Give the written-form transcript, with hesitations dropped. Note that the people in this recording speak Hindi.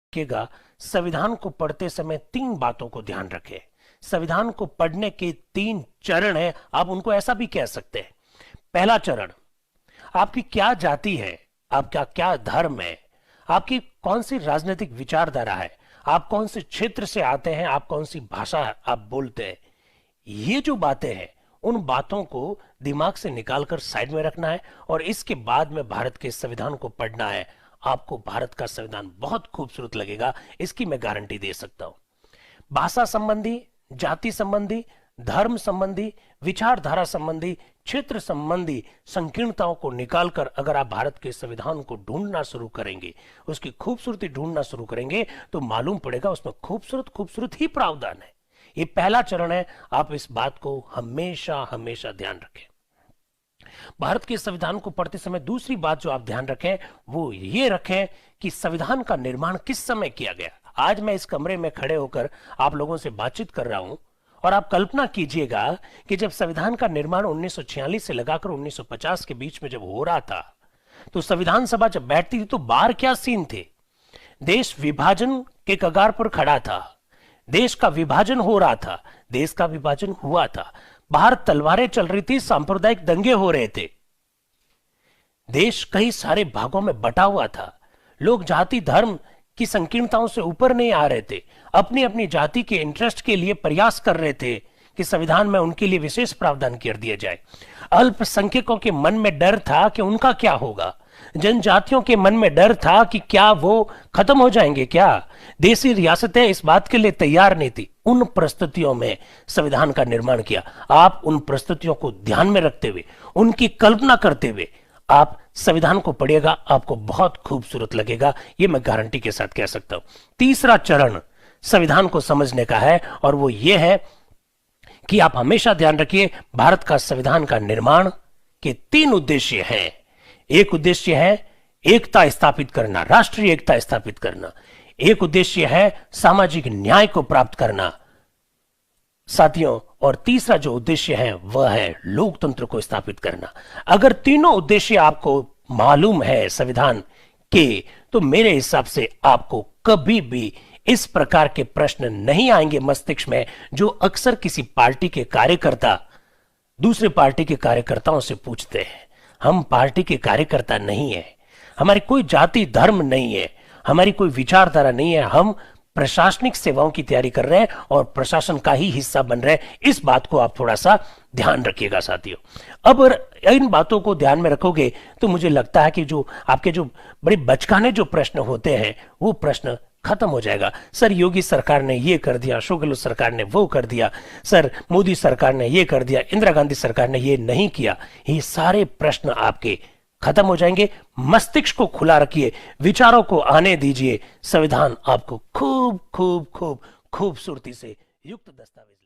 रखिएगा, संविधान को पढ़ते समय 3 बातों को ध्यान रखें। संविधान को पढ़ने के 3 चरण हैं, आप उनको ऐसा भी कह सकते हैं। पहला चरण, आपकी क्या जाति है, आपका क्या धर्म है, आपकी कौन सी राजनीतिक विचारधारा है, आप कौन से क्षेत्र से आते हैं, आप कौन सी भाषा आप बोलते हैं। ये जो बातें हैं, उन बातों को दिमाग से निकालकर साइड में रखना है और इसके बाद में भारत के संविधान को पढ़ना है। आपको भारत का संविधान बहुत खूबसूरत लगेगा, इसकी मैं गारंटी दे सकता हूं। भाषा संबंधी, जाति संबंधी, धर्म संबंधी, विचारधारा संबंधी, क्षेत्र संबंधी संकीर्णताओं को निकालकर अगर आप भारत के संविधान को ढूंढना शुरू करेंगे, उसकी खूबसूरती ढूंढना शुरू करेंगे, तो मालूम पड़ेगा उसमें खूबसूरत खूबसूरत ही प्रावधान है। ये पहला चरण है, आप इस बात को हमेशा हमेशा ध्यान रखें। भारत के संविधान को पढ़ते समय दूसरी बात जो आप ध्यान रखें वो ये रखें कि संविधान का निर्माण किस समय किया गया। आज मैं इस कमरे में खड़े होकर आप लोगों से बातचीत कर रहा हूं और आप कल्पना कीजिएगा कि जब संविधान का निर्माण 1946 से लगाकर 1950 के बीच में जब हो रहा था, तो संविधान सभा जब बैठती थी तो बाहर क्या सीन थे। देश विभाजन के कगार पर खड़ा था, देश का विभाजन हो रहा था, देश का विभाजन हुआ था, बाहर तलवारें चल रही थी, सांप्रदायिक दंगे हो रहे थे, देश कई सारे भागों में बटा हुआ था, लोग जाति धर्म की संकीर्णताओं से ऊपर नहीं आ रहे थे, अपनी अपनी जाति के इंटरेस्ट के लिए प्रयास कर रहे थे कि संविधान में उनके लिए विशेष प्रावधान कर दिया जाए। अल्पसंख्यकों के मन में डर था कि उनका क्या होगा, जनजातियों के मन में डर था कि क्या वो खत्म हो जाएंगे, क्या देसी रियासतें इस बात के लिए तैयार नहीं थी। उन परिस्थितियों में संविधान का निर्माण किया। आप उन परिस्थितियों को ध्यान में रखते हुए, उनकी कल्पना करते हुए आप संविधान को पढ़िएगा, आपको बहुत खूबसूरत लगेगा, ये मैं गारंटी के साथ कह सकता हूं। तीसरा चरण संविधान को समझने का है और वो ये है कि आप हमेशा ध्यान रखिए, भारत का संविधान का निर्माण के 3 उद्देश्य हैं। एक उद्देश्य है एकता स्थापित करना, राष्ट्रीय एकता स्थापित करना। एक उद्देश्य है सामाजिक न्याय को प्राप्त करना साथियों, और तीसरा जो उद्देश्य है वह है लोकतंत्र को स्थापित करना। अगर तीनों उद्देश्य आपको मालूम है संविधान के, तो मेरे हिसाब से आपको कभी भी इस प्रकार के प्रश्न नहीं आएंगे मस्तिष्क में जो अक्सर किसी पार्टी के कार्यकर्ता दूसरे पार्टी के कार्यकर्ताओं से पूछते हैं। हम पार्टी के कार्यकर्ता नहीं है, हमारी कोई जाति धर्म नहीं है, हमारी कोई विचारधारा नहीं है, हम प्रशासनिक सेवाओं की तैयारी कर रहे हैं और प्रशासन का ही हिस्सा बन रहे हैं। इस बात को आप थोड़ा सा ध्यान रखिएगा साथियों। अब इन बातों को ध्यान में रखोगे तो मुझे लगता है कि जो आपके जो बड़े बचकाने जो प्रश्न होते हैं वो प्रश्न खत्म हो जाएगा। सर योगी सरकार ने ये कर दिया, अशोक गहलोत सरकार ने वो कर दिया, सर मोदी सरकार ने ये कर दिया, इंदिरा गांधी सरकार ने ये नहीं किया, ये सारे प्रश्न आपके खत्म हो जाएंगे। मस्तिष्क को खुला रखिए, विचारों को आने दीजिए, संविधान आपको खूब खूब खूब खूबसूरती से युक्त दस्तावेज